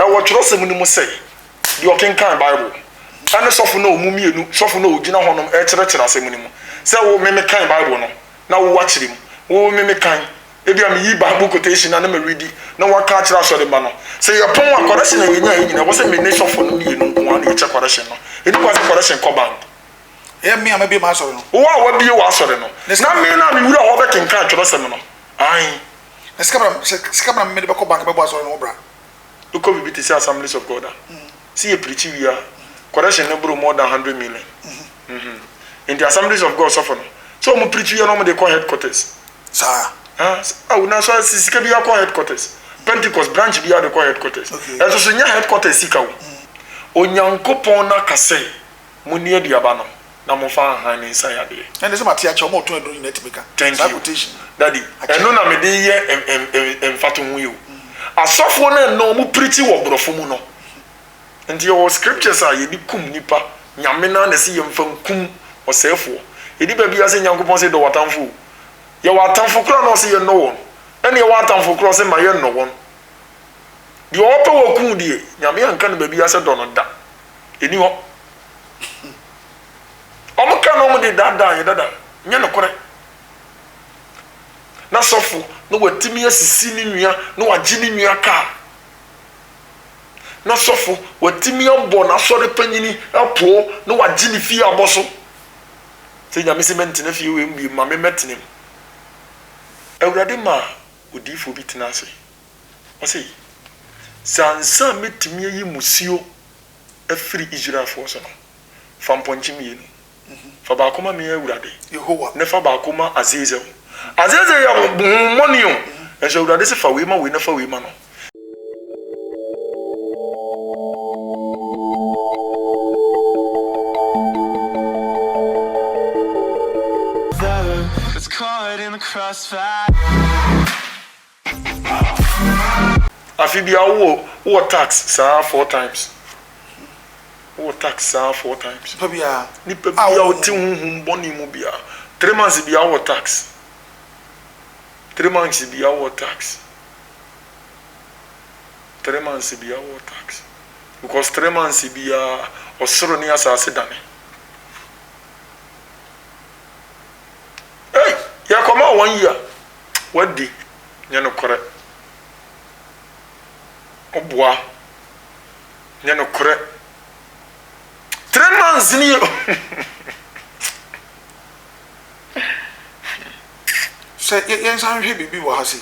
wo twrosem ni mu sei di okenkan bible ane sofo na omumienu sofo na ogina honom e kyerɛkyerɛ asɛm ni mu sɛ wo meme kan bible no na wo wakyerem wo meme kan ebi am yi bible quotation na me read na waka kyerɛ asɔre ba no sɛ ye pon wa correction na yenya yenya wo sɛ me ne sofo no mienu nko na ye kyɛ correction no edi kwa correction ko bank e me am bi ma asɔre no wo a wa bi wo asɔre no na me na me wura ho be kenkan twrosem no ai skabra me de be ko bank be bo asɔre no bra uko bi ti say Assemblies of God see a preach we correction no bro more than 100 million in the Assemblies of God suffer so mo preach we no mo dey call headquarters sa na so sika bi call headquarters Pentecost branch bi dey call headquarters e so nya headquarters sika wo onyankopon na kase mo ni aduaba no na mo fa han ni nsa ya de and say matia che mo to edo ni netibika quotation daddy eno na me dey ye emfato hu yo asofo na no mo preach wo brofo mu no nti your scriptures are yedi kum nipa nyame na na se yemfa kum osefo edi ba bia se nyankopon se do watamfo ye watamfo kra na se ye no won ene ye watamfo kra se ma ye no won di ope wo kum die nyame anka na ba bia se do no da eni ho omuka no mu de dada ye dada nya no kore na sofo no watimi asisi ni nua no wagye ni nua ka na sofo watimi ambo na sore panyini apo no wagye ni fie aboso se nyame se mentene fie we mbi ma me metinem awurade ma odifo bi tena ase o se sansa metimi yi musio afiri Israel fo so no fa mponchi mienu fa ba koma me awurade Yehowa ne fa ba koma Azazel ya money e so awurade se fa we ma we ne fa we ma no afi bia wo tax sa 4 times wo tax sa 4 times pabia ni pabia o ti hunhun boni mu bia 3 months bia wo tax 3 months bia wo tax 3 months bia wo tax because 3 months bia osoro ni asase dane hey ya koma 1 year what day nya no kore oboa nya no kore 3 months ni se ye san hwe bibi wo ha se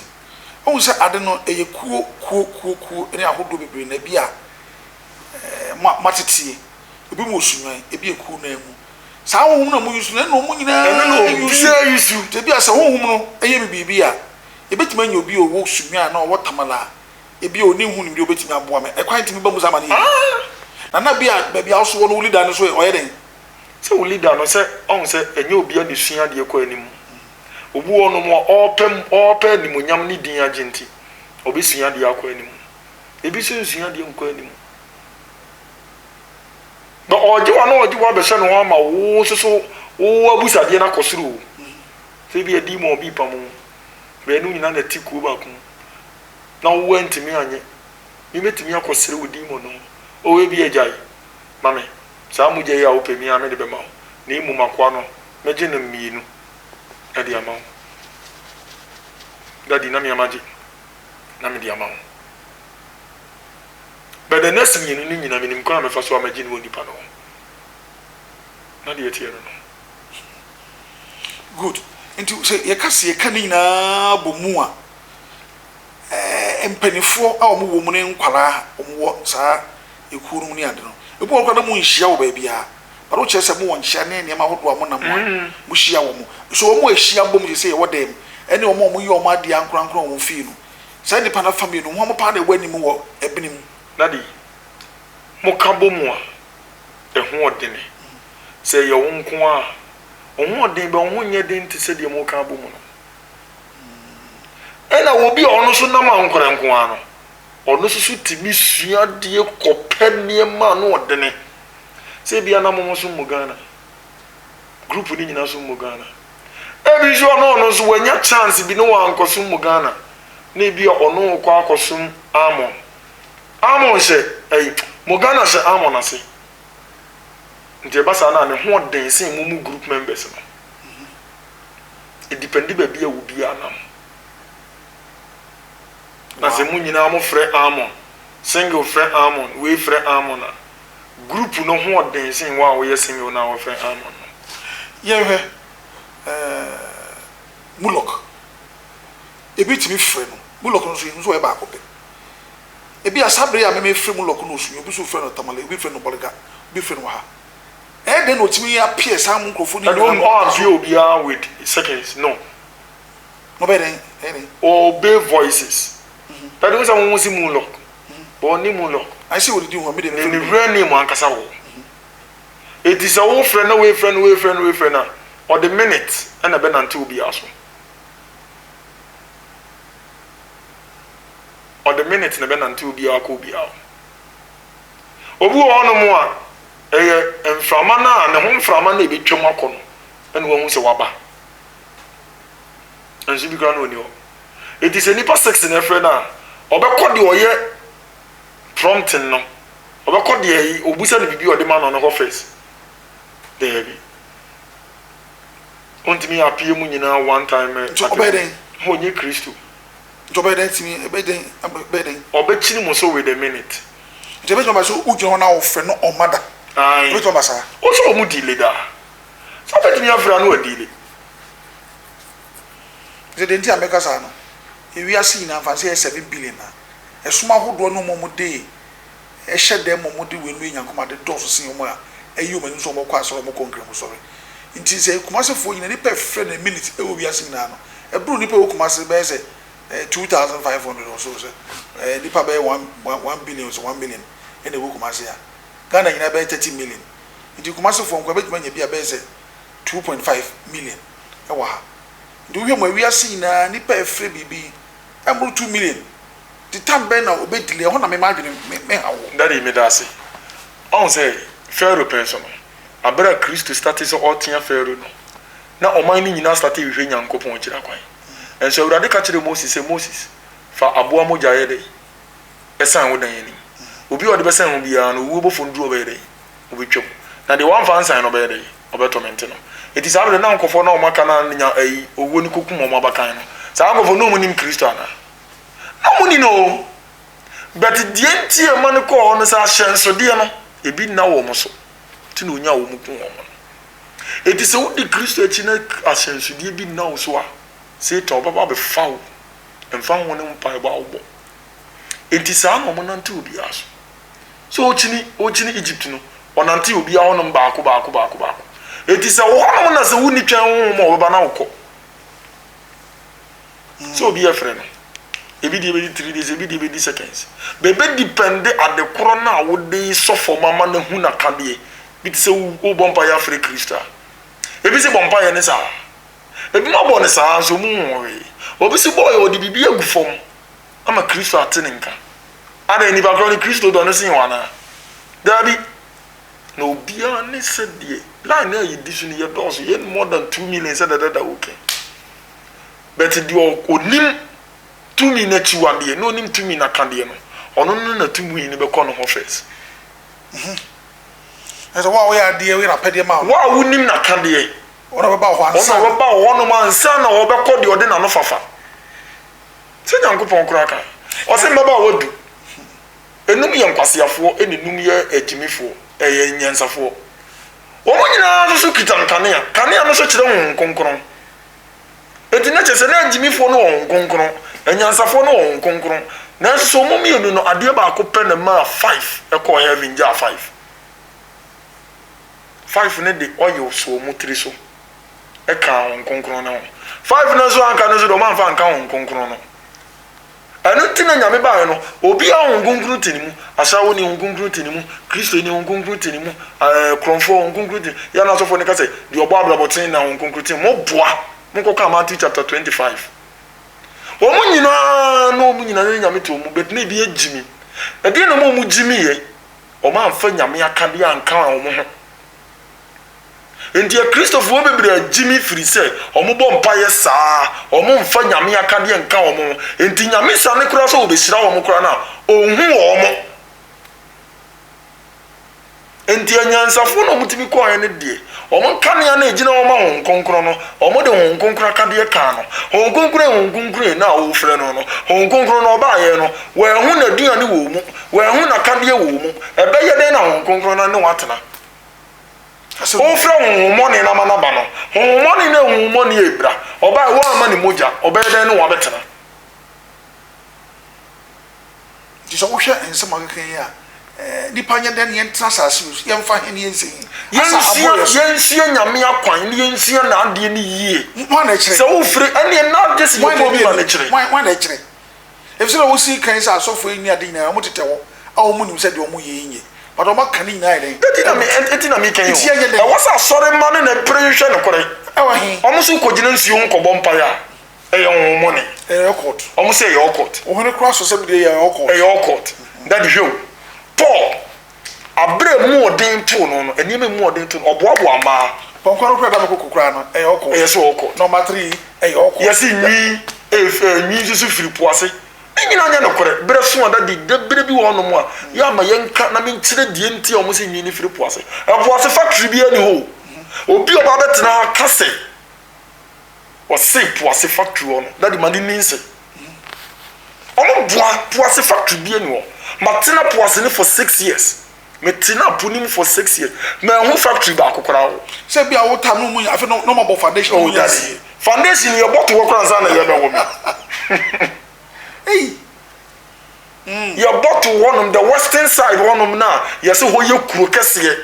o se ade no eye kuo ene ahodo bebre na bia matetie obi mo sunwan ebi eku na emu sa honhum na mo yusu na no mo nyina yusu te bia se honhum no eye bibi a ebetima anya obi owo sunwan na owo tamala ebi oni hu nimde obetima aboa me ekwan timi ba mu zamani na bia also wo no leader no so oye den se wo leader no se on se enye obi a nesua de ekọ anim obu ono mo opem ni monyam ni din agenti obesua de akọ anim ebi so nsua de nkọ anim no oje wa be se no wa ma wo so wo abusa de na kosuru se bi edi mo bi pamu be nu nyina na tiku ba ku na wo ntimi anye mi metimi akosere odi mo no o we bi ejai mame sa mu je ya opemi ame de be ma na imu makwa no meje na mienu adi ama dadi na mi amaje na me di ama but the next mienu ni nyina minim kwa me fa so amaje ni woni pa no na de etie no good into say ye kase ye kan nyina bomu a empanifo a omo wo mu ne nkwara omo wo sa ekuru mu ni ade no ebu okwa mu nhia wo ba bia but wo chese mu won nhia ne niam ahodo amo na mu hia wo mu so omo ehia bom je say wo dem ene omo yi omo ade ankrankran wo fi no sa ni pa na family no mo pa na wani mu wo ebinim dadi mo ka bom a ehu odene say ye wo nko a omo odene be omo nye den te se de mo ka bom no ena wo bi ono so na ma nkoranko ano ono so timi sua de kopenie ma no odene se bia na mo so mu Ghana group ni nyina so mu Ghana e bi so ono so wanya chance bi no wa ankoso mu Ghana na bia ono kwa akosum amon Amon she Mogana she Amon ase. Nti eba sa na ne ho den sen mu group members no. It depend baby a wo bia nam. Na se mu nyina mo frɛ Amon. Single frɛ Amon, we frɛ Amon na. Group no ho den sen wa wo ye single na wo frɛ Amon. Ye Mulok. Ebi timi frɛ no. Mulok no so e ba akopɛ. Ebi asabre ya me frɛ Mulok no so, ebi so frɛ no Tamale, ebi frɛ no Boliga, ebi frɛ no ha. Den no timi appear some microphone ni no appear obia with seconds no be den obey voices but we say won si Mulok but ni Mulok I see what you want me dey ni real name ankasa wo it is a wo friend we friend na or the minute and na be nante obia so or the minute na be nante obia ko obia obu wo no mo a mframa na ne ho mframa na ebetwem akọ no ene wo hu se waba anzi bi kana oni ho it is a nipa sex na frɛ na obekọ de oye prompting no obekọ de obusa ne bibi ode ma no no face there bi ontimi apie mu nyina one time obeden ho nye Kristo obeden timi obeden obechiri mo so with a minute jebe no ba so ujo na wo frɛ no omada ai we to basa o so mu dile da so bet mi afra no adile de nti ameka sa no ewi ase ina fanse 7 billion na esuma hodo no mo de ehye dem mo de wenu enyankoma de dɔso sin mo a ayi o mani so mo kwa so mo konkre mo sori nti se kumasefo nyina ni perfre na minute e wo wi ase ina no e bru ni pe wo kumase be se 2500 or so se ni pa be 1 billion so 1 million e na wo kumase ya Ghana nyina be 30 million nti kumasefo nkwa betuma nya bia be se 2.5 million e wa ha nti wo mo wi ase ina ni perfre bibi e mo 2 million the time ben na obedile ho na me madwene me hawo daddy me da se on say Pharaoh person abra Christ started so otia Pharaoh no na oman ni nyina start ehwe nyankopon kira kwan en so urade ka kire Moses say Moses fa aboa moja ye dey esan wo dan yani obi ode besan ho bia no wo bofo nduro be dey obetwam na de one fan sign no be dey obetorment no it is abra na nkofo na o maka na nya owo ni kokum o mabakan no sa nkofo no mu nim Kristo ana amuni no but die ntie man ko on sa hyenso de no ebi na wo mo so ti no nya wo mu ku wo mo eti se wo di Kristo echi na ahyenso de bi na wo so a se to baba be fawo emfa ho ne mpa ba wo bo eti sa no mo nante obi aso so ochini Egypt no onante obi a wono baako eti se wo no na se wo ni twan wo mo baba na wo ko so obi e frɛ no ebi di 3 days ebi di seconds bebe depend at the corona wo dey suffer mama na hu na kade bi te se wo bompa ya free Krista ebi se bompa ya ne sa ebi ma bo ne sa so mu we obi se boy o di bibi agufom ama Kristo atene nka ada ni ba kro ni Kristo do no sin wana dabi no bia ne se die line na yi disu ni ye doso ye more than 2 million said that okay but the onim tumi na chiwade no nim tumi na kande no ono no na tumi ni be kɔ no ho first esa wa ya de we rapede ma wa wonim na kande ona baba ho ansa ona baba ho no man sa na wo be kɔ de ode na no fafa se nyankopɔn kura ka o se baba wadu enum ye nkwasiafo enenum ye agimifo eye nyansafo wo mo nyina so kita kanea no so kyerɛ ho nkonkron eti na kyese na agimifo no ho nkonkron enyansafo no ho nkonkron na so mo mienu no ade ba akopɛ na ma 5 ekɔ heaven ja 5 ne de oil so mo tri so eka ho nkonkron na ho 5 na so anka no so do man fa anka ho nkonkron no anu tina nyame ba no obi a ho nkonkron tinimu asawo ni ho nkonkron tinimu Kristo ni ho nkonkron tinimu kronfo ho nkonkron tin ya na so fo ne ka se de obo abrabotin na ho nkonkron tin mo boa mo ko ka Matthew chapter 25 omu nyina no omu nyina ne nyame to omu bet na bi agimi e de no mu gimi ye o ma amfa nyame aka de anka omu ho enti Christopher bebre agimi firi se omu bo mpa ye saa omu mfa nyame aka de anka omu enti nyame sa ne kura so obesira omu kura na onhu omu nti anyansafo no mutimi ko an ne de omo kanea na egina wo ma hon konkro no omo de hon konkro akade ka no hon konkro na wo frɛ no no hon konkro no ba ye no we hu na duane wo mu we hu na kade wo mu ebe ye den na hon konkro na ne watena o frɛ hon money na mana ba no hon money na hon money ebra oba wo ama ni moja oba ye den ne wa betena ti so wo hwɛ ensem akeke ya nipa nya den yen trasase yen fa hen yen sen yensie nyame akwan ne yensie na ade ne yie mo na kire se wo frɛ ene na de se yeko bi na kire mo na kire efisɛ wo si kan sa asofo ni ade nyina mo tete wo a wo munim sɛ de wo mo yɛ nye but o ma kan nyina ire etina mi kan yo e wasa sɔre ma ne na prehwɛ ne kore e wa hen ɔmo so kogina nsuo nkɔbɔ mpa ya e yɛ wo mo ne e yɛ court ɔmo sɛ yɛ court wo hene cross so bi de yɛ court e yɛ court that is you Paul abre mu odin to no enime mu odin to oboaboa ma ponkoro kura da kokokura no e yoko e so oko number 3 e yoko yes ni nyi susu firi poase nyina nya no kore bre so da de bre bi wo no mu a ya ma yenka na me nkire die nti o mo se nyi ni firi poase e poase factory bi ani ho obi oba betena kase o se poase factory wo no da di mani ninse o mo boa poase factory bi ani wo matena poase ni for 6 years me tina punim for 6 years me hu factory ba akokora wo se bia wo ta no mu afi no mo bo foundation oh yes foundation ye bottle wo kran za na ye be wo me ye bottle one the western side one na ye se ho ye kuro kese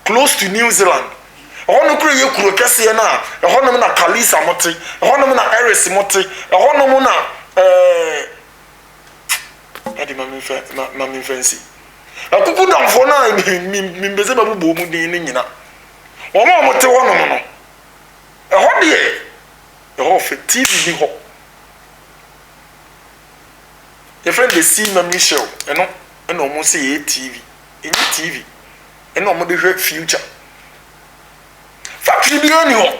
close to New Zealand ono kuro ye kuro kese na ono na Kalisa mote ono na Eris mote ono na edi mami fancy akuku damfo na mi mbeze babu mu din ni nyina omo mote wono no ho de ho fe TV bi ho your friend dey see memory show eno omo say e TV eni TV eno omo dey hwe future factory bi oni ho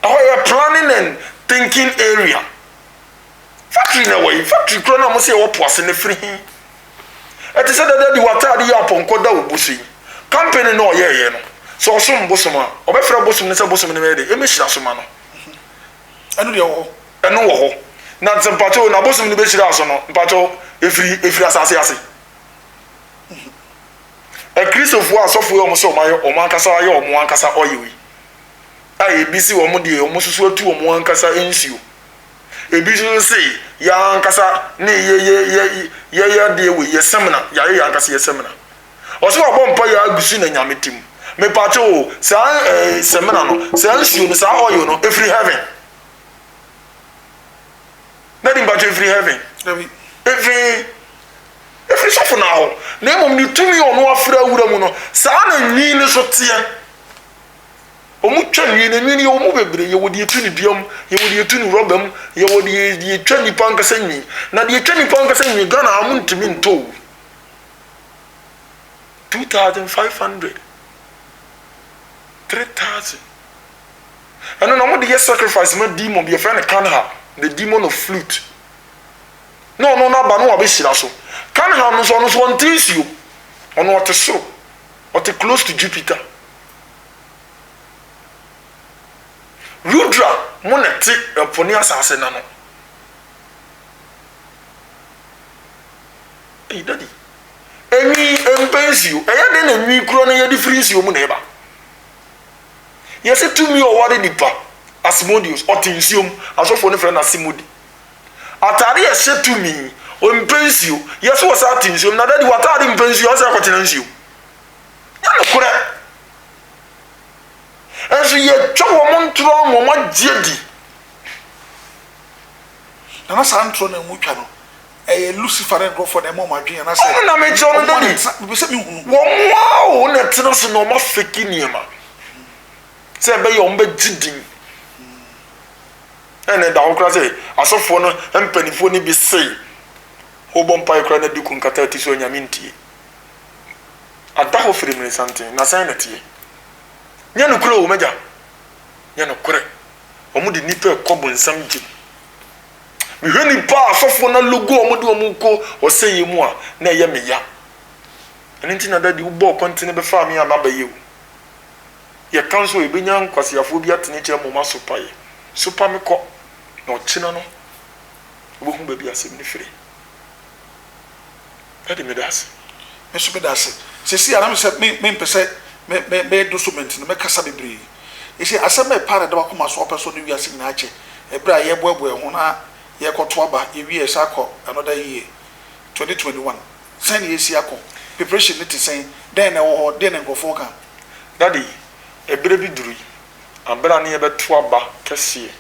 a planning and thinking area factory na way factory kro na omo say wo poase na free eti se dada di watade ya ponko da obusu company no ye no so osom bosom a obefra bosom ne se bosom ne me de emehira soma no anu de wo ho na mpacho na bosom ne be hira so no mpacho efiri asase ase e kristofo asofo yo mo so o man kasa aye o mo ankasa oyewi ai bisi wo mo de o mo susu atu o mo ankasa ensio ebi so say ya ankasa ne ye de we ye semina ya ankasa ye semina o so obo mpa ya agusu na nyametim me pacho sa semina no sa nsio no sa oyo no every heaven na di pacho every heaven every so na ho na mom ni tumi ono afra awura mu no sa na nwi ni so tie omu twanwi na nwi ni omu bebre ye wodi etu ni biom ye wodi etu ni robam ye wodi ye twani pankasa nwi na de twani pankasa nwi Ghana amu ntimi nto 2500 3000 and no mo de sacrifice ma demon be friend Kanha the demon of flute no na ba no obehira so Kanha no so ntisio ono otesoro ote close to Jupiter Rudra moneti poni asase na no daddy eni empensio eya de na nwi kuro na ye di frinsio mu na eba yese tumi o wade nipa Asmodeus otinsium asofo ne friend Asimodi atare ye se tumi o empensio yese wo sa tinsium na daddy watare empensio o sa kotenensio ya no kure enso ye twa mo ntro mo magyedi na sa ntro na mu twa no Lucifer and go for them on my dream and I say na me twa no daddy wo wow na tena so no ma fake niema se be yo mbe gidin ene da okra se asofo no empanifo ni bi sei obon pai kra na diku nkata ti so nyame ntie ada ho firi me something na sai na tie nya no kura o maja nya no kure omu di nipa ekobo nsam gi mi hwani pa asofo na logo omu di omu ko o sei mu a na ye me ya ɛno nti na dadi wobɔ kɔntene bɛfa me a mabayɛ wo yɛka nso ɛbɛnya nkwasiafoɔ bi atene kyerɛ moma sopa yɛ sopa me kɔ na ɔkyena no wobɛhu baabi asɛm no firi ɛde meda ase meso meda ase sɛsi anam sɛ mempɛ sɛ mɛdo so ment no mɛkasa bebree ɛsɛ asɛm a ɛpa na da wakoma so ɔpɛ so no wiase nyinaa kyɛ ɛberɛ a yɛboaboa ho na yɛkɔto aba yɛwie ɛsɛ akɔ another year 2021 sɛn ne yɛsi akɔ preparation ne te sɛn dɛn na ɛwɔ hɔ dɛn na nkurɔfoɔ ka dade ɛberɛ bi duru yi abera ne yɛbɛto aba kɛseɛ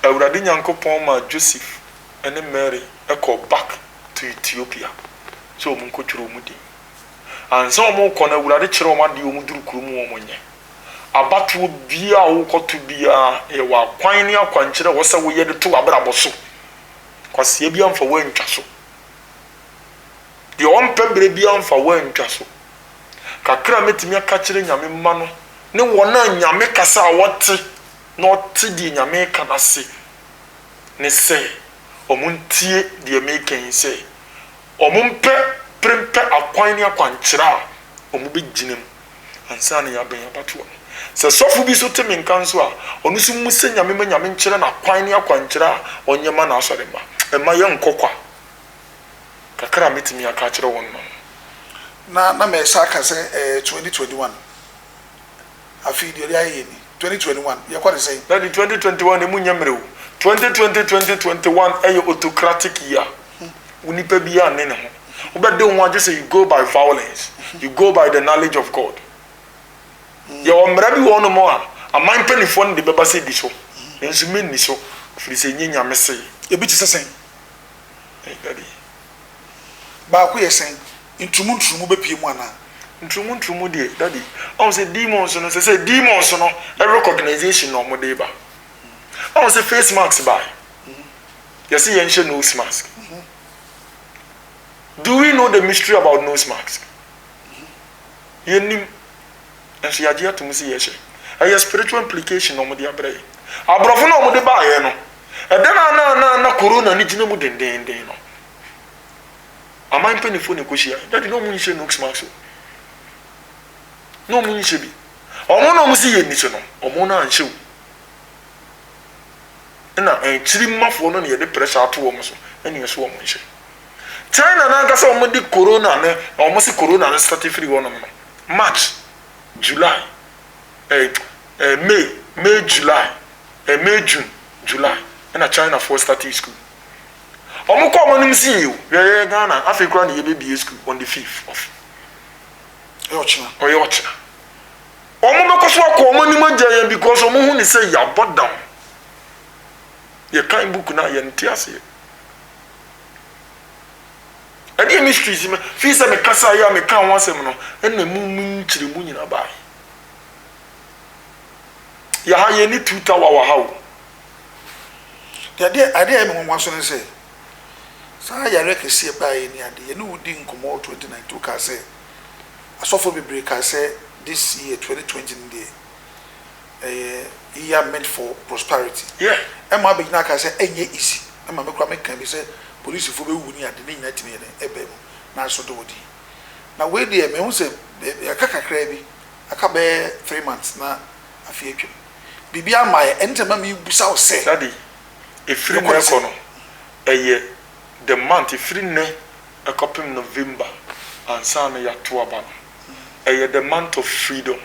awurade nyankopɔn ma Joseph ne Mary ɛkɔ back to Ethiopia so ɔmo nkɔtwerɛ ɔmo din ansa ɔmo kɔ no awurade kyerɛ ɔmo adeɛ ɔmo duru kurom ɔmo nyɛ abatoɔ bia a wokɔto bia yɛwɔ akwan ne akwankyerɛ wɔ sɛ woyɛ de to abrabɔ so kwasia bi amfa woantwa so deɛ ɔmpɛ berɛ bi amfa woantwa so kakra mɛtumi aka kyerɛ nyame mma no ne wɔn a nyame kasa a wɔte na ɔte deɛ nyame ka n'ase ne sɛ ɔmo ntie deɛ meka yi sɛ ɔmo mpɛ prempɛ akwan ne akwankyerɛ a ɔmo bɛgyina mu ansa ne yɛabɛn abatoɔ sɛ sɔfo bi so te me nka nso a ɔno so mu sɛ nyame ma nyame nkyerɛ n'akwan ne akwankyerɛ a ɔnyɛ ma n'asɔre ma ɛma yɛnkɔ kwa kakra mɛtumi aka kyerɛ wɔn no na mɛsa aka sɛ 2021 afei deɛ ayɛ ni 2021 yɛkɔ de sɛ na di 2021 emu nyɛ mmerɛ o 2020 2021 ɛyɛ autocratic year unipa bi a ne ne ho wobɛde ho agye sɛ you go by violence you go by the knowledge of God yɛwɔ mmerɛ bi wɔ no mu a aman mpanifoɔ no de bɛba sɛ di so nanso menni so firi sɛ nyɛ nyame se ebi te sɛ sɛn baako yɛ sɛn ntumu bɛpie mu anaa ntumu deɛ daddy ɔn sɛ demons no sɛ demons no recognition no ɔmo de ba ɔn sɛ face mask by yɛsɛ yɛnhyɛ nose mask do we know the mystery about nose mask yɛnim nso yɛagye atom sɛ yɛhyɛ ɛyɛ spiritual implication na ɔmo de abrɛ yɛ aborɔfo na ɔmo de baayɛ no ɛdɛ na corona ne gyina mu dendenden no aman mpanyinfoɔ ne kɔhyia daddy na ɔmo nhyɛ nose mask na ɔmo nhyɛ bi ɔmo na ɔmo si yɛ niso no ɔmo na anhyɛ o ɛna ɛkyiri mmafoɔ no na yɛde pressure ato wɔn so ɛna yɛso ɔmo nhyɛ China na nkasa ɔmo de corona ne ɔmo si corona ne start free wɔn no March July May July May June July ɛna China for start school ɔmo kɔ ɔmo nim si yɛ o yɛ Ghana afei kora na yɛbɛbie school on the 5th of ɔyɛ ɔkyena ɔmo bɛkɔ so akɔ ɔmo anim agya yɛn because ɔmo hu ne sɛ yɛabɔ down yɛkan book na yɛnte aseɛ ɛdeɛ mysteries me fii sɛ mekasa yɛ a meka ho asɛm no ɛna mu nkyerɛ mu nyina bae yɛha yɛni 2 tower wɔ ha o adeɛ a ɛme nwanwa so ne sɛ saa yare kɛseɛ baeɛ ni ade yɛne wodi nkɔmmɔ 2019 ka sɛ asɔfo bebree ka sɛ this year 2020 ne deɛ year meant for prosperity ɛma bɛgyina ka sɛ ɛnyɛ easy ɛma mɛkora meka bi sɛ polisifoɔ bɛwu ni ade ne nyina tumi yɛ ɛbɛ mu na aso de wodi na wei deɛ mehu sɛ yɛka kakraa bi aka bɛyɛ 3 months na afei atwam biribi ama yɛ ɛntɛma mebusa wo sɛ daddy ɛfiri nnɛ kɔ no ɛyɛ the month ɛfiri nnɛ ɛkɔpem November ansa na yɛato aba no ɛyɛ the month of freedom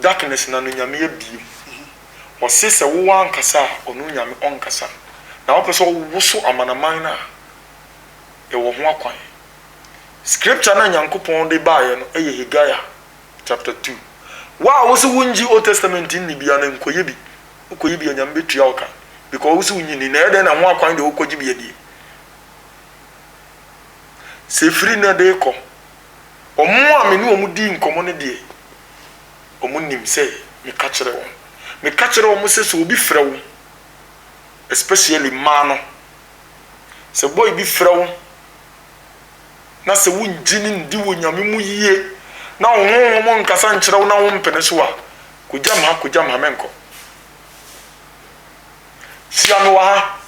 darkness na no nyame abiem ɔse sɛ wowɔ ankasa a ɔno nyame ɔnkasa na wopɛ sɛ ɔwowo so amanaman no a ɛwɔ ho akwan scripture na nyankopɔn de baeɛ no ɛyɛ Haggai chapter 2 wa wo sɛ wongyi Old Testament ni bia na nkɔyɛ bi wokɔyɛ bi nyame bɛtua wo ka because wo sɛ wonyini na ɛdɛn na ho akwan de wokɔgye bi adie sɛ firi na de kɔ ɔmo a me ne ɔmo di nkɔmmɔ no deɛ ɔmo nim sɛ meka kyerɛ wɔn sɛ obi frɛ wo especially mmaa no sɛ boy bi frɛ wo na sɛ wongyi ne ndi wɔ nyame mu yie na wo honhom nkasa nkyerɛ wo na wo mpene so a kogya ma menkɔ hyia me wɔ ha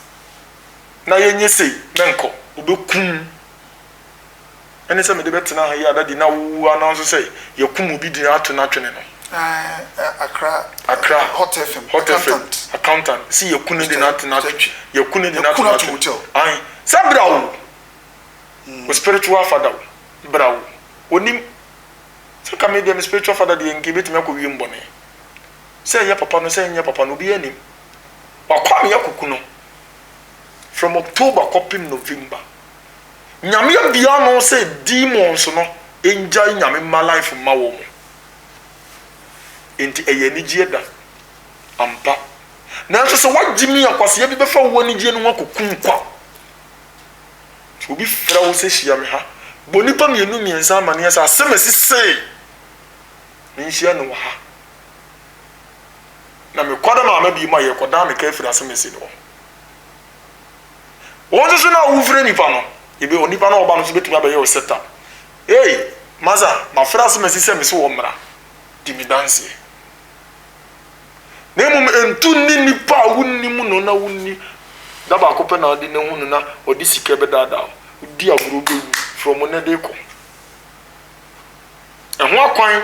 na yɛnyɛ sei menkɔ wobɛkum ɛne sɛ mede bɛtena ha yi adadi na wo announce sɛ yɛkum obi di ato na twene no Accra Hot FM accountant si yɛkunu di na tena yɛkunu di na tena ai sɛ brawo o spiritual father brawo onim sɛ ka me dem spiritual father de nke betimi akɔwie mbɔne sɛ yɛ papa no sɛ nyɛ papa no obi anim wakwa me yakuku no from October kopim November nyame bia no sɛ demons no enjoy nyame ma life ma wo mo enti eye nigie da ampa nanso sɛ wagimi akwase ya bi bɛfa wo nigie no wakokum kwa obi fra wo sɛ hia me ha bonipa mienu miensa amane sɛ asemasi sei nhia no ha na me kwada ma bi ma ye kwada me ka afiri asemasi no wo so na wo fira nipa no ebe onipa na oba no so betumi abaye o setup maza ma fra asemasi sɛ me so wo mra di mi dance nemu entu ni nipa wunni mu no na wunni da ba ko pe na odi ne hunu na odi sika be dada odi aguro be from ne de ko ehun akwan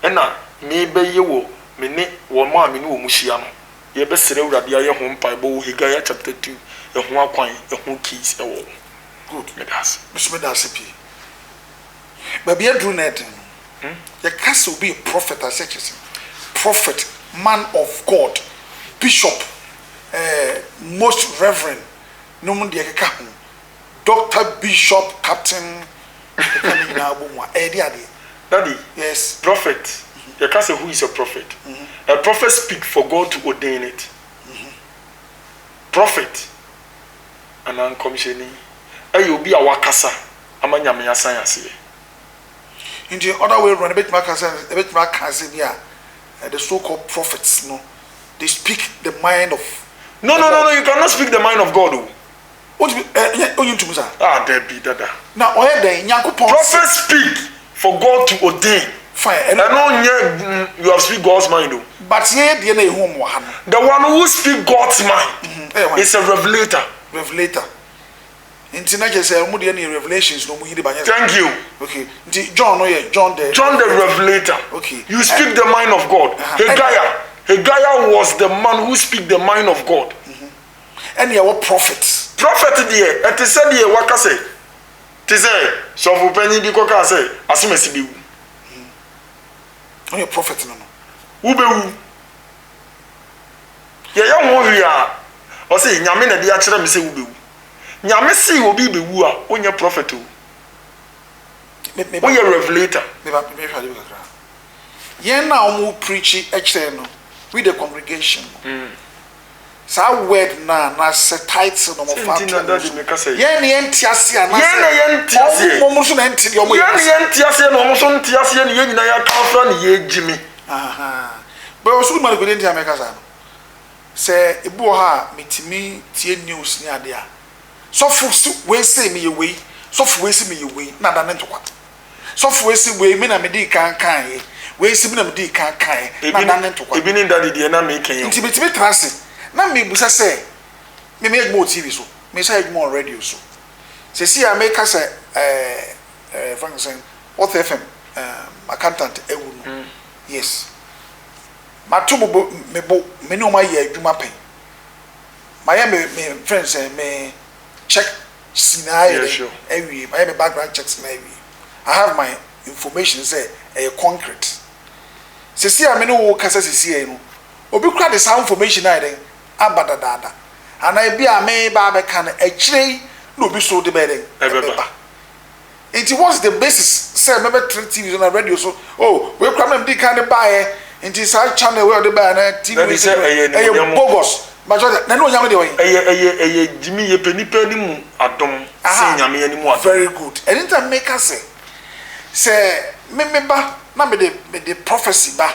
na me be ye wo me ne wo ma me ne wo muhia no ye be sere urade aye ho mpa bo wo Haggai chapter 2 ehun akwan ehun keys e wo good me das pi ba bia dru net ye kase obi prophet asechese prophet man of God bishop most reverend no mun de keka ho doctor bishop captain keka na abomwa daddy yes prophet you can say who is a prophet a prophet speak for God to ordain it prophet and an commissioning ayo bi a wakasa amanya me asan ase in the other way run a bit makasa bia the so-called prophets, no, they speak the mind of. No, you cannot speak the mind of God. What you to say? There be dada. Now, prophets speak for God to ordain. Fine. And no, you have speak God's mind. But the one who speak God's mind is a revelator. International say any revelations no thank you. Okay. John the revelator. Okay. You speak the mind of God. Haggai was the man who speak the mind of God. And you are prophets. Prophet there, et said there waka say. Te say so for penny bi koka say asumesi bi wu. On your prophet no. Wo be wu. Ye ho wi a. O say nyame na de a kire me say wo be wu. Nyame si obi be wu a onye prophet o me o ye revelator me hwade kakra yen na omo preach e kire no with the congregation sa word na se title no mo fa yen yen tiase ana se omo so na enti omo yen tiase na omo so ntiase na yen nyina ya kanfa na ye gimi but o so ma go enti ameka sa no se ebu ha metimi tie news ni ade a so for we say me we so for we say me we na da ntokwa so for we say we me na me di kan we say me na me di kan na da ntokwa ebi ni daddy de na me kan nti betimi trance na me busa say me go TV so me say go on radio so se see I make us function what FM accountant ewu no yes matubo me no ma ye adwuma pen my me friends me check scenario every I have a background check scenario I have my information say a concrete se see am no kasa se see no obi kura the sound information na den abada dada and I be a me ba be kan a kire no obi so de be den it was the basis say me be TV on radio so oh we kura me di kan de buy into side channel where the buy na TV say bogus but na no nyame de wey eye jimi ye penipa ni mu adom se nyame ani mu adom very good anytime make us say me ba na me the prophecy ba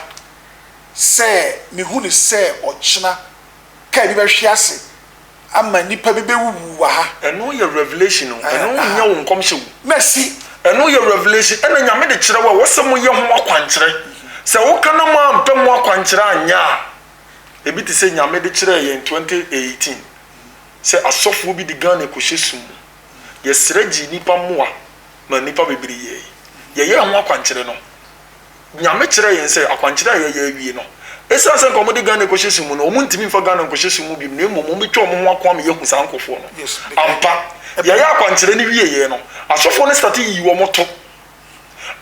say me hu ni say ochina ka bi ba hwiase ama nipa bi be wu wa ha eno ye revelation no eno nya wo nkom hye na si eno ye revelation ena nyame de kire wa wo se mo ye ho akwankire se wo kana mo ampe mo akwankire anya ebi ti se nyame de kire ye in 2018 se asofo bi di Ghana ko hyesum ye sreji nipa moa ma nipa bebree ye ho akwankyere no nyame kyerɛ yɛn sɛ akwankyere ye awie no esa sɛ nkomo de Ghana ko hyesu mu no omu ntimi fa Ghana ko hyesu mu bi na emo mo betwa mo ho akwa me yehu san kofo no ampa ye akwankyere ne wie ye no asofo ne start yi wo moto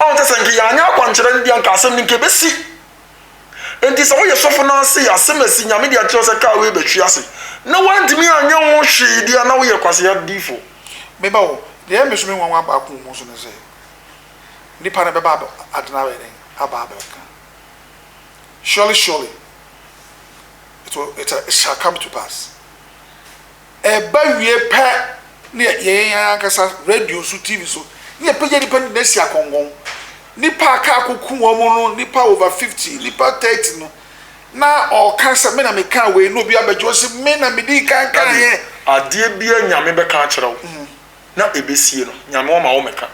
on te sɛ nke ya anya akwankyere ne dia nka asɛm ne nke besi enti sɛ wo ye sofo na ase asɛm asi nyame de akyerɛ sɛ ka we betwi ase na wantimi anya ho hwe dia na wo ye kwase ya difo meba wo de e mesome nwanwa ba ko mo so ne sɛ nipa na beba adena we den aba ka surely it shall come to pass eba wie pa ne ye akasa radio so TV so ne pege nipa ne si akongon nipa ka akoku wo mo no nipa over 50 nipa 30 no na o kansa me na me kan we no bi abejo se me na me di kan ye ade bia nyame be ka kyerɛw na ebesie no nyame wo ma wo meka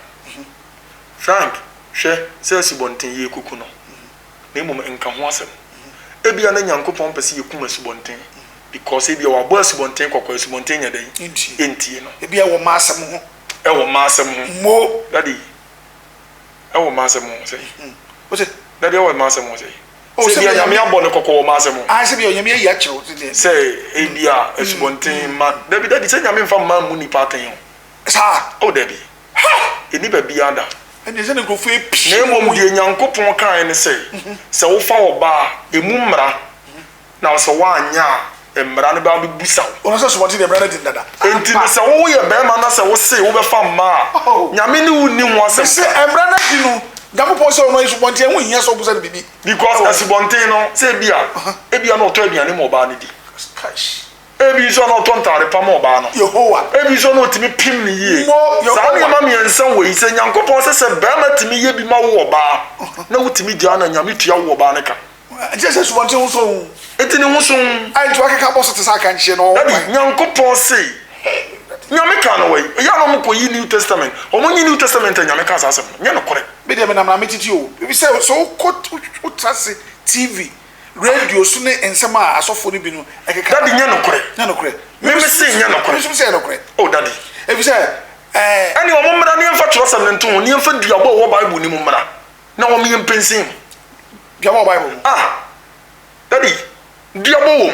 Frank hwɛ sɛ asubonten ye kuku no na mmom nka ho asɛm ebia na Nyankopɔn pɛsɛ yekum asubonten because ebia wabɔ asubonten kokɔ asubonten nya dan entie no ebia wo ma asɛm ho wo ma asɛm ho mo daddy wo ma asɛm ho sɛ o se daddy wo ma asɛm ho sɛ ebia nyame abɔ ne kokɔ wo ma asɛm ho se bia nyame ayi akyerɛw sɛ ebia asubonten ma daddy sɛ nyame mfa ma mu nipa tan ho sa o daddy ha eni ba bia da ene se ne grofo epi na mmom de Nyankopɔn kan ne sɛ wo fa oba emu mmra na wo sɛ wanya mmra ne ba bebusa wo no sɛ so wɔte de mmra na di dada enti ne sɛ wo yɛ bɛma na sɛ wo se wo bɛfa mma nyame ne wo ni ho asɛm se mmra na di no Nyankopɔn sɛ ono isu bonte ho hia so busa ne bibi because asubonten no sɛ ebia na ɔtɔ aduane ma oba ne di ebi so na ɔtɔ ntare pa ma oba no Yehowa ebi so na otimi pim ne yie saa ne ma miɛnsa wo yi sɛ Nyankopɔn sɛ bɛma timi ye bi ma wo oba na wotimi gya na nyame tua wo oba ne ka sɛ subonte ho so eti ne ho so ai to akeka boss te sa kan hye no Nyankopɔn sɛ nyame ka no wei ya no mo koyi New Testament omo nyi New Testament nyame ka sa asɛm nya no kore me de me na metiti o bi sɛ so ko utrase TV radio so ne ensem a asofo ne bi no ekeka daddy nya no kore me say nya no kore me say no kore oh daddy e bi sɛ ani omo mmara ne mfa kyerɛsɛm ne nto ne mfa duabo wo Bible ni mu mmara na wo me mpensin duabo Bible daddy duabo wo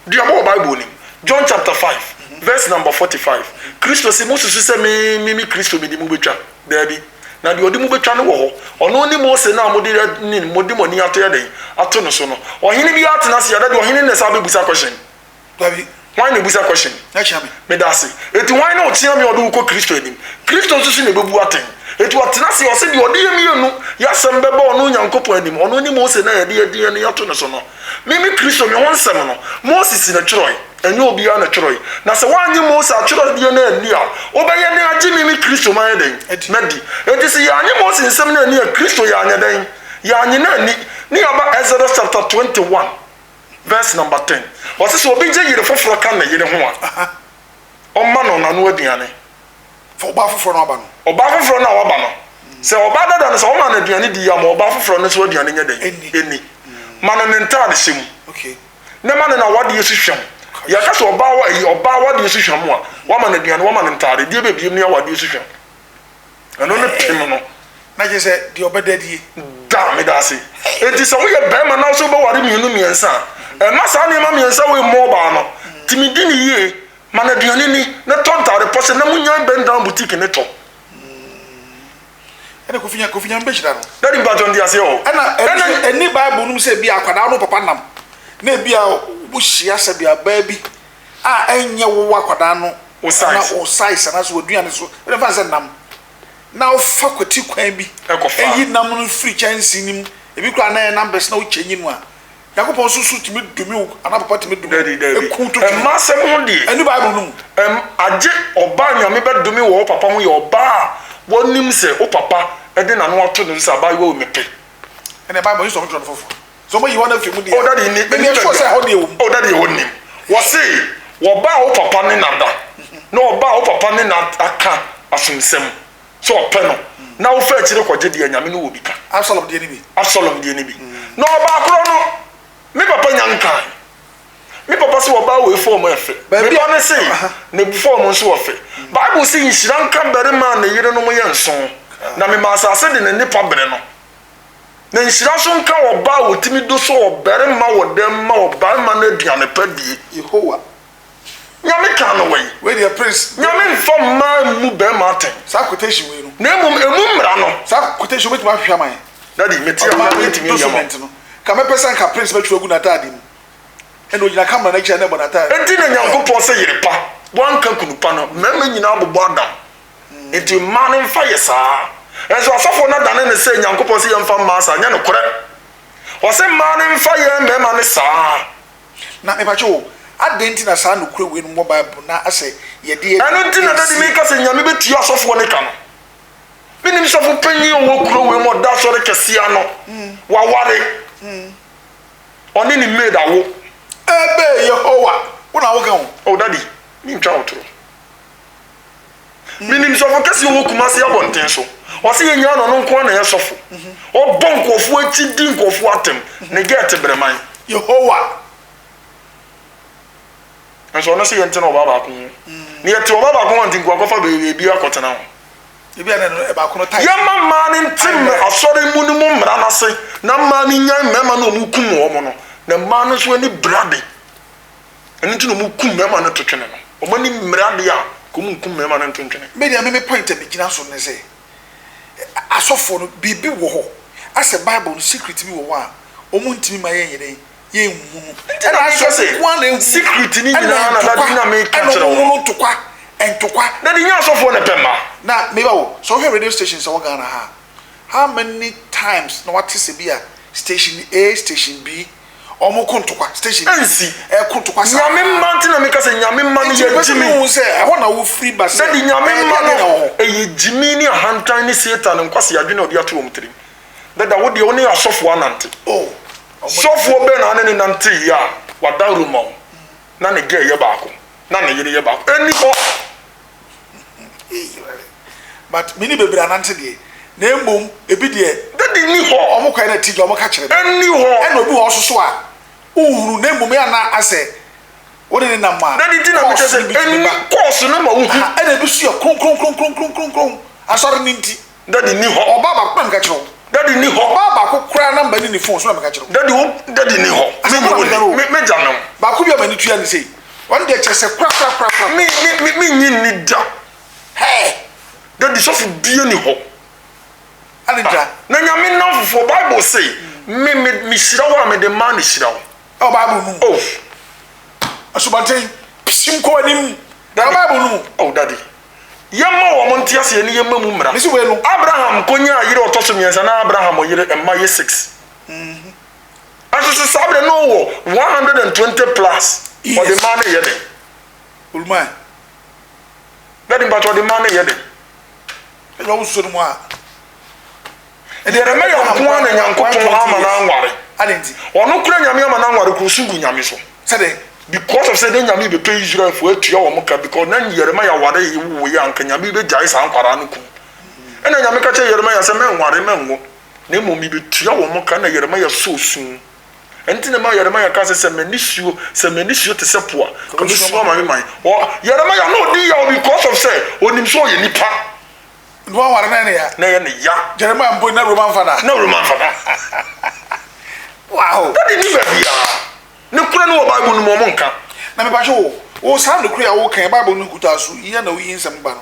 duabo Bible ni John chapter 5 verse number 45 Christo se mususu se me Christo me di mu betwa dabi na de odi mu betwa ne wo ho ono ni Mose na modi ni modi moni ato ya den ato no so no ohene bi atena se ya de ohene ne sa bebusa question dabi why na bebusa question na chia me da se eti why na otia me odo ko Christo anim Christo susu ne bebu aten eti atena se o se de odi yemienu ya sem beba ono Nyankopɔn anim ono ni Mose na ya de ne ato no so no me Christo me ho nsem no Moses na twroi enyo obi a na twroi na se wanyi Mose a twroi de na ani a obeye ne agye me Christo man den medi enti se ya anyi Mose nsem na ani a Christo ya anya den ya anyi na ani ni aba Exodus chapter 21 verse number 10 wose se obi je yire foforo kan na yire ho a o ma no na no aduane fo ba foforo no aba no oba foforo na wa ba no se oba dada no se o ma na aduane di ya ma oba foforo no so aduane nya den eni ma no ntade hyem okay na ma na wade yesu hwem ya ka so oba wade yesu hwem a wa ma na aduane wa ma ntade die bebi ne wade yesu hwem ano ne pem no na je se di obedadie da me da se enti se wo ye bema na so ba wade mienu miensa e ma sa ne ma miensa we mo ba no timi di ni ye ma na aduane ni na tontare pose na munya ben down boutique ne to ene kofinya mbe hira no daddy baton dia se o ena eni Bible num se bia akwada no papa nam na bia wo hia se bia ba bi a enye wo akwada no na o size na so aduane so ene fa se nam na o fa kwati kwan bi eyi nam no free chance nim ebi kra na numbers na o chenyi no a Yakopon susu timi dumi ana papa timi dumi eku to ma se mo di eni Bible num age oba nyame be dumi wo papa ho ye oba wonim se o papa e de na no ato no sa ba yo mepe ene Bible is so much fofo so mo yi wana fi mu di o daddy ni me sure say how dey wo o daddy wo nim wo say wo ba o papa ni nada na o ba o papa ni na aka asumsem so o pe no na wo fa chire kwaje de nyame no wo bi ka Absalom de ni bi no ba kro no me papa nyankan me papa se oba we form efe me ba ne say ne bu form nso ofe bible say nhira nka bere ma na yire no mo ye nson na me ma asase de ne nipa bere no na nhira so nka oba otimi do so obere ma wodem ma oba ma na aduane padie Yehowa nyame ka no wey we the prince nyame mfom ma mu be ma ten sa quotation we no na emu mra no sa quotation we tuma hwehwa man daddy metia ma metimi yama no ka me person ka prince betwa gu na tade mu eno nyina kamera na kire na bona tade enti na nyankopɔ se yire pa wanka kunupa no mema nyina abobɔ adam enti ma ne mfa ye saa enso asafo na dane ne se nyankopɔ se yemfa ma sa nya no korɛ o se ma ne mfa ye mema ne saa na me bacho adenti na saa no kure we no mo bible na ase ye de eno enti na dade me ka se nyame betua asafo ne ka no binim safo panyi wo kure we mo da so re kesia no wa ware oni ni made awo ebe Yehowa una wo kan oh daddy mi ntwa otro minim sofo kesi wo kumase abonten so o se yenya no nko na ye sofo o bon kofu ati din kofu atem ne get breman Yehowa enso no se yente no baba ko ne yete baba ko wantin ko akofa be bi akotena ho ebi ana no e ba ko no tai yema ma ne ntim asore mu ni mu mra na se na ma ni nya mema na mu kum wo mo no na ma no so ni brade eni ti no mu kum mema na totwene no o ma ni mrade a ko mu kum mema na totwene media me point e bigina so ne se asofo no bibi wo ho ase bible no secret bi wo a o mu ntimi ma ye yere ye nhu na so se secret ni nyina na da na me ka kire wo ntokwa entokwa na di nya asofo na pema na me ba wo so radio station so Ghana ha how many times na what se bia station A station B omo kontokwa station ansi kontokwa sa nyame mma na me ka se nyame mma ni ye jimi wo se ho na wo free bus na di nyame mma no ye jimi ni ahantan ni satan nkwase adwene odi ato wo mtiri da wo de oni asofo anante oh sofo be na ne nante ya wadaru mo na ne ge ye baako na ne yire ye baako eni ho but mini bebre anante de na emom ebi de da di ni ho omo kwa na tigi omo ka kire eni ho ena obi ho soso a uhuru na emom ya na ase wode ne namma da di ti na me tese eni course na ma uhu ena bi su ya kron asore ni nti da di ni ho oba ba kwa me ka kire daddy ni ho oba ba ko kura number ni phone so na me ka kire daddy ni ho me jano ba ko bi amani tuya ni sei one day chese kura me nyin ni da hey daddy so fu bie ni ho alida na nyame na for bible say me shira wa me de man shira wo o bible nu oh asubanten sim ko anim da bible nu oh daddy yemma wo mo ntia se ni yemma mu mra misi we no abraham konya yire otoso miensa na abraham yire emma ye 6 aso sabre no wo 120 plus for the man ye de ulma daddy but for the man ye de e yo so no a e de rema ya nko na nyankopon ama na anware adenti ono kura nyame ama na anware ko sugu nyame so sede because of say den nyame be pay Israel for atua wo moka because na yerema ya ware yi wo ya anka nyame be jai sa ankwara no ku ena nyame ka che yerema ya se men ware men wo na mo mi be tua wo moka na yerema ya so sun enti na ma yerema ya ka se menisuo te se poa ko bi so ma me man o yerema ya no di ya because of say onim so ye nipa no ware na ne ya na ye ne ya Jeremiah mbo na Roman fada wow that is ni bia ne kura no Bible no mo nka na me ba hwe wo sa no kura wo kan Bible no kuta so iya na wo yin nsem ba no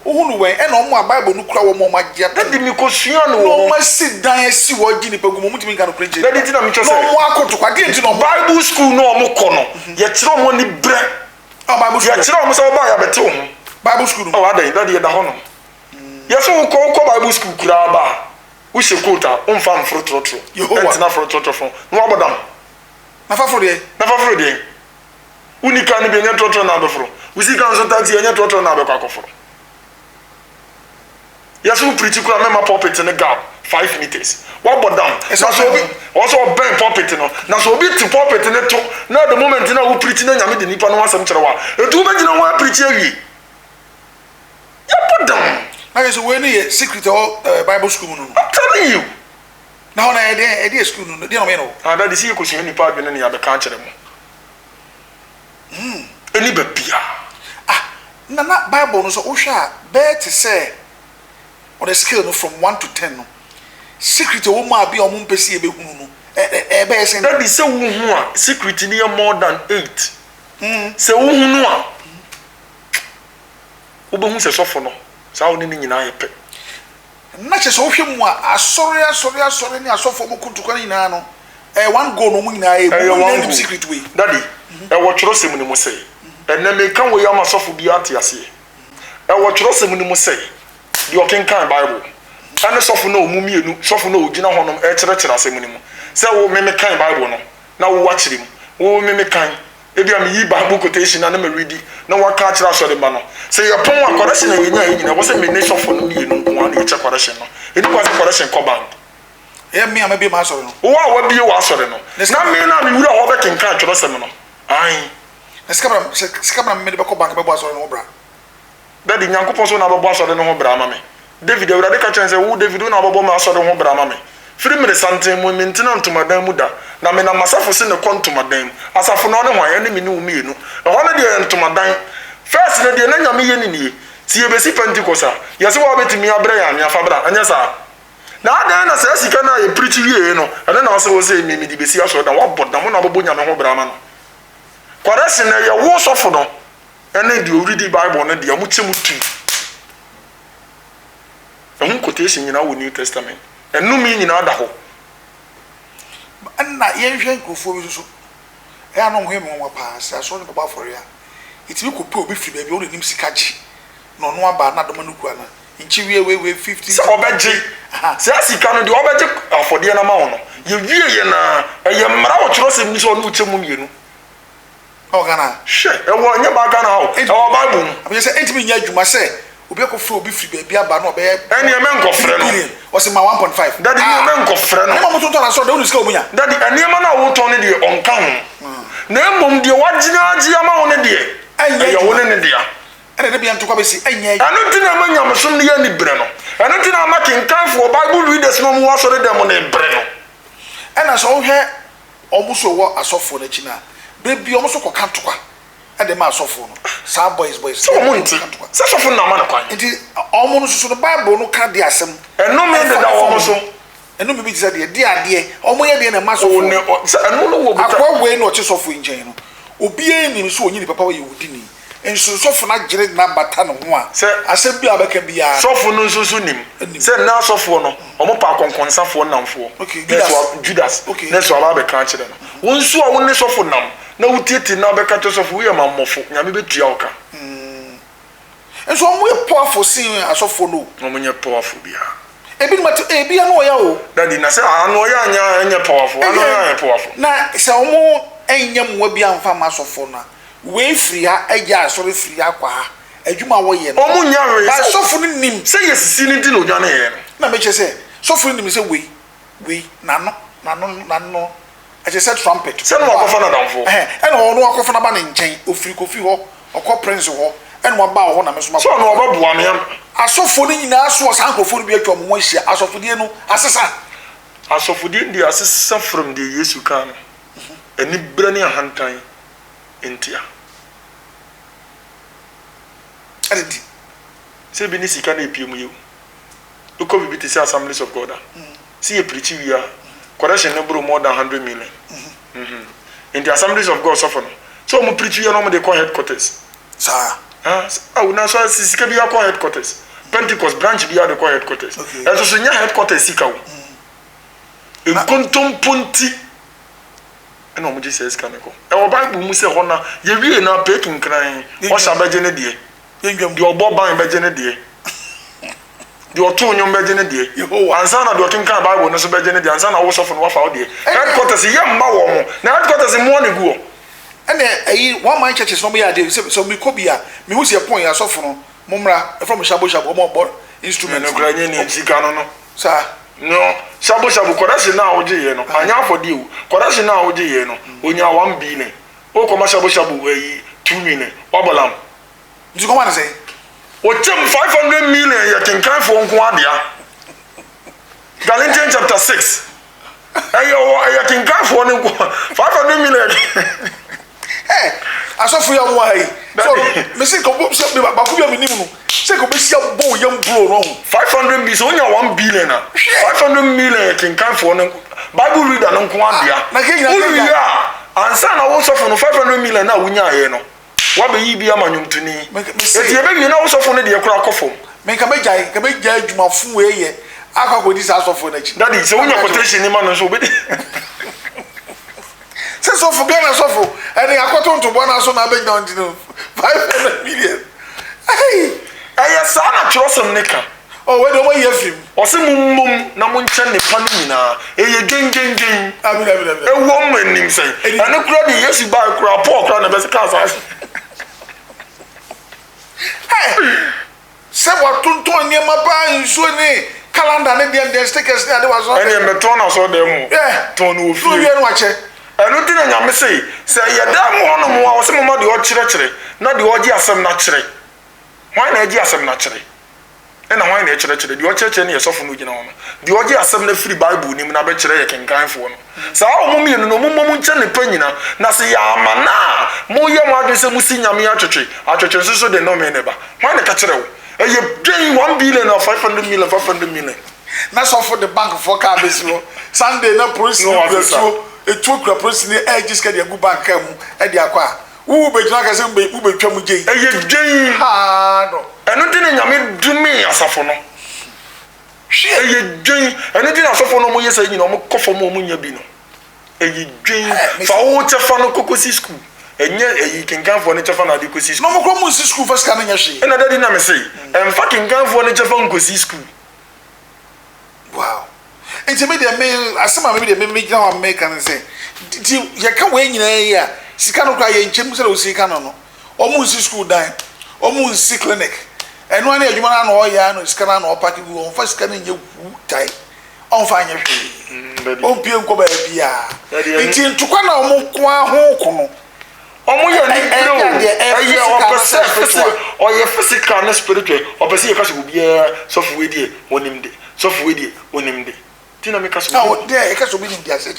wo hunu wen e na mo Bible no kura wo mo magya that di mi ko sua no no ma si dan si wo gi ni pagu mo mutimi nka no preach that di na mi cho say no mo akoto kwa di enti no Bible school no mo ko no ye kire mo ni bre Bible school ye kire mo say ba ya bete wo Bible school o adan that di da ho no ye so ko Bible school kura ba wo se quota on fam frotrotro enti na frotrotro fon no abodam na faforo de unika ni be nya trotro na abeforo usi kan so taxi nya trotro na abekwa akoforo yaso preach kura mema pulpit ne gap 5 meters what bodam na so obi also ben pulpit no na so obi to pulpit ne to na the moment na wo preach na nyame de nipa no asem kire wa etu be gina wo preach awie ya bodam na yeso we ni secret Bible school no I'm telling you na ho na e dey school no dey no me no ada de si ko hia nipa adwene ne ya be ka kire mo Any bebia. Nana Bible no so ohwa bear to say on a scale no from 1 to 10 no. Secret wo ma bi o mo mpesi e be hunu no. Be say that is say wo hu a secret ni more than 8. Say wo hunu a. Wo be hu se sofo no. Sa wo ni nyina ye pe. Na che so hwe mu a asori ni asofo mo kuntukwa nyina no. One go no mu nyina e secret way. Daddy, wo choro sem ni mo say. Ene me kan wo yama sofo bi ate ase. Wo choro sem ni mo say. Di okenkan Bible. Ane sofo no mu mienu, sofo no ogina honom e kire asem ni mu. Se wo me kan Bible no, na wo wakire mu. Wo me kan ebi am yi Bible quotation na me read na wa ka kire aso de ba no. Se ye pon wa correction na yenya nyina, wo se me ne sofo no mienu nko na ye che correction no. Edi kwa correction ko bank. Me am be ma asore no. Wo a wa bi wa asore no. Na me na me wura ho be kenkan kire asem no. Ai. Na skabra me de be ko bank be bo asore no bra. Daddy Nyankopon so na babo asore no ho bra ma me. David Ewurade ka chen say wo David na babo ma asore ho bra ma me. Firi me santen mu mintina ntomadan mu da. Na me na masafo se ne kontomadan. Asafo no ne ho aye ne me ne wo mienu. E ho ne de ntomadan. First ne de na nyame ye ni nie. Ti ye besi Pentecost a. Ye se wo betimi abre ya me afa bra. Anya sa. Na adan na se sika na ye preach wie no. Ade na wo se wo se me di besi aso da wo bod na mo na babo nyame ho bra ma no. Kwarese na ye wo sofo no. Ene di oridi Bible no de amuche mutu. Ehun quotation nyina wo New Testament. Enumi nyina da ho. Anna ye hwe nkofo bi so. E anon hwe me won pa sa so ne baba for ya. Itimi ko pe obi firi ba bi o nim sika ji. No no aba na doma no ku ana. Nchi we 50. Se obeje. Se asika no de obeje afode na ma wo no. Ye wie ye na ye mra wo chiro se mi so no uche mu mienu. O Ghana. She e wo nya ba Ghana ho. E wo Bible. Abi say entimi nya adwuma say obi akofre obi firi ba bi aba no be ene e men kofre no. O se ma 1.5. Daddy e men kofre no. Na mo tonto na so de unu sika omunya. Daddy ene ma na wo ton ne de onka ho. Na emom de wagina agye ama wo ne de. Anya wo ne de a. Ene de bi antokwa be si anya. Anu ntina ma nyamsom ne ya ni bre no. Anu ntina ma kenkan for Bible readers no mo wasore dem ne bre no. Ena so hwe omuso wo asofo na china. Bebi omuso ko kantokwa. Ade ma asofo no. Sa boys. So mo nti. Se sofo na ma na kwan. Nti omo no so no Bible no ka de asem. Eno me de da wo so. Eno me bi ti se de ade. Omo ye de na ma sofo. Eno no wo buta. Akwa we no che sofo nchen no. Obi eni so onyi ni papa we yudi ni. Enso sofo na gire na bata no ho a. Se asem bi abeka bia. Sofo no so nim. Se na sofo no. Omo pa konkonsafo namfo. Okay, Judas. Okay. Na so aba be kan kire no. Won so a won ne sofo nam. Na wutieti na beka to sofo we ma mmofo. Nyame betua oka. Enso omo e powerful sin asofo no. Omo nye powerful bia. Ebi ma ebi no ya o. Daddy na se anu ya anya powerful. Anu ya powerful. Na se omo enyam wa bia mfa ma asofo na. We free ha eja asori free akwa ha. Adwuma wo ye no. Omo nya we. Ba asofo no nim. Se yesisi ni di no dwa na ye no. Na me che se asofo no nim se we nano. Eche se trumpet. Se no akofa na damfo. E no ono akofa na ba ne nchen ofiri kofi ho, okọ prince ho. E no ba ho na me so ma. So no oba bua me am. Asofo no nyina so san krofo no bi atwa mo hia. Asofo die no asesa. Asofo die ndi asesa from the Yesu kan. Ani brani ahantan entia. Adi. Se bi ni sika na epiem yew. Uko bi ti say Assemblies of God. See ye preach we are correction no bro more than 100 million. In the Assemblies of God suffer. So mo preach we no mo dey call headquarters. Sir. Na so sika bi call headquarters. Pentecost branch bi are the call headquarters. Eso so nya headquarters sika wo. Enkontom ponti. Eno mo Jesus kan ko. E wo Bible mu se hona ye wie na peking kran. O sha beje ne de. Yengam Di obo ban beje ne de. Di oto nyom beje ne de. Ansa na do kinka Bible no so beje ne de. Ansa na wo sofo no wa fa wo de. Headquarters ye mma wo mo. Na headquarters mo ne guo. Ene ayi one man churches no be ya de so me ko bia me hu se pon ya sofo no momra from shabo mo bo instrument no kra nye ni sika no. Sir. No, shabo correction na oje ye no. Anya afodi o. Correction na oje ye no. Onya 1 billion. O ko ma shabo yi 2 million. Obolam. You come and say O chem 500 million ye kenkan fo nko adea. Galatians chapter 6. Ayo ye kenkan fo ne 500 million. Hey, asofo ya mo ai so me say ko bo say ba ko bi amini mu say ko be sia bo yam bro no 500 million so nya 1 billion 500 million kin kan for no bible reader no nko adua na ke nyina ansa na wo sofo no 500 million na wo nya aye no wa be yi bi amanyomtuni eti e be wi na wo sofo no de kura kofom me ka be jai adwumafo we ye akwa di sa sofo na chi daddy so wonya quotation ni ma no so be se sofo be na sofo eni akoto ntobo na so na be gna ndi no 500 million hey aya sa na trosem nika oh we do mo ye film o se mummum na mo nche ne pa no nyina eye gengengen amina e wo manim sai ane kura di yesu ba kura paul kura na be se ka sa hey se wa tonton ni ma ba nsuo ni calendar ne dem stickers ni ade wa so ene me ton na so dem ton no ofi no wie no ache eno ti na nyame sei se ye da mo hono mo a wo se mo ma de o kire na de o gi asem na kire hwan na gi asem na kire ena hwan na kire de o kire ne yesofo no gina hono de o gi asem na free bible nim na be kire ye kenkanfo no sa o mo mienu no mo nche ne panyina na se ya amana mo ye mo ade se musi nyame atwetwe so de no me ne ba hwan na ka kire wo eye gain 1 billion or 500 million na so for the bank for car besimo sunday na police no so etu kura police ni jiska de gu bank am e de akwa wo be jina ka se mbe wo be twam gei eye gain ha no eno ti na nyame dumi asafo no eye gain eno ti na asafo no mo yesa nyina mo kofo mo nya bi no eye gain fa wo chefa no kokosi school enye eyi kinkanfo ne chefa na de kosi school no mo kro mo si school first kan nya hwe ena daddy na me say fa kinkanfo ne chefa nkosi school wow enti de me asema me de me gina wa me kan say ti ye ka we nyina yi a sika no kwa ye nchem se o sika no no o mu si school dan o mu si clinic eno ana adwuma na no ya no sika na no party bi on fa sika na nye wu tai on fa anya hwe on pie nko ba bia enti ntukwa na o mu kwa ho ko no omo ye ni bro eye o ye physical na spiritual o pese ye ka so bia so fu we die onimde so fu we die onimde tina me ka so oh there e ka so bi ni dia say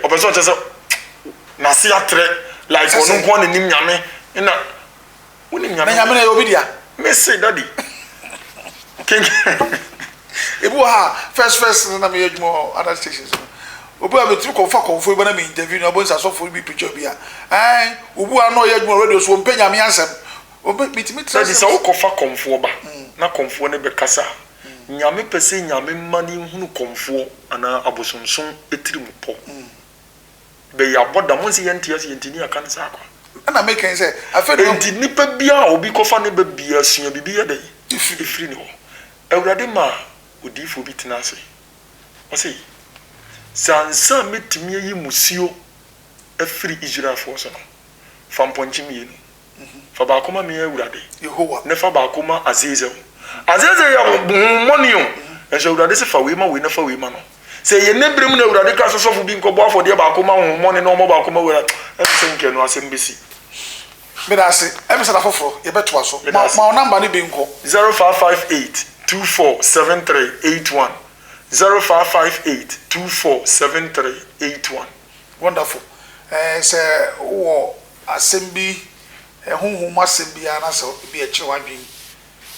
o pese o tese na se atre like onu nko na nim nyame na wonim nyame na nyame na obi dia me say daddy king ebu ha first na me adwuma other stations obu abetu ko fa konfo ba na me interview na bonsa so for bi picture bia obu ano ye adwuma radio so mpenya me ansem obi bitimi trust say so ko fa konfo ba na konfo ne be kasa nyame pese nyame mani hunu konfo ana abosonson etiri mu po be ya boda mo se yenti ni aka ne sa akwa na make say afedo enti nipa bia obi ko fa ne be bia sua bibi ya dai ifiri ne ho awurade ma odifo bi tena ase o sei sansa metimi yi musio afiri Israel force no fa mponchi mienu fa ba koma me awurade Yehowa ne fa ba koma Azazel ya monio e so awurade se fa we ma we ne fa we ma no se ye nebrem na awurade ka so sofo bi nkobo afode ba koma ho money no mo ba koma we e se nke no asembesi me da se e me sada foforo ye beto aso ma number ne bi nko 0558 247381 0558247381 wonderful say wo assembly honhom assembly ana so bi e kire wadwen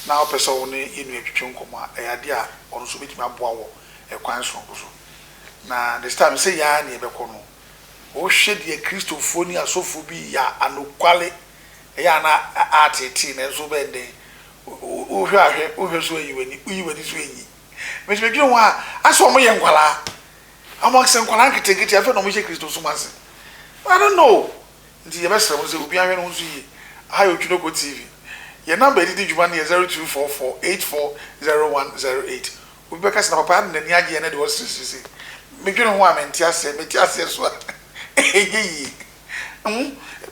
na opese wo ne yenu atwetwe nkoma ade a ono so betimi aboa wo e kwan so so na this time say ya na e bekọ no o hwe de kristofo ni asofo bi ya anokwale ya na atete na so bende o hwe so yiwani so enyi me dwe wa aso mo ye nkwala amox nkwala nketekete afa no mo hye kristo so mase I don't know ndi ye besere mo se obi ahwe no so yi ayo Twinoko TV ye number di djuma na 0244840108 obi beka se na papa na ni age ye na de osisi me dwe ho a menti ase so eyi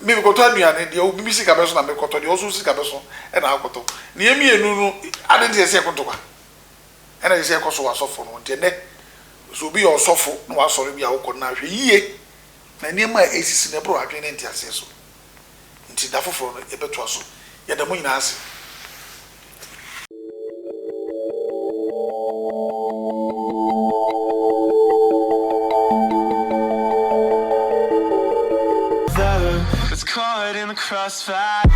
me bi koto aduane de obi mi sika beso na me koto de oso sika beso e na akoto na ye mi enu no ade de se koto kwa ena ye se koso wasofo no de ne so bi osofo na wasori bi awoko na hwe yiye na niema esisi na bro adwene nti ase so nti da foforo no ebeto aso ye da mo nyina ase It's caught in the crossfire.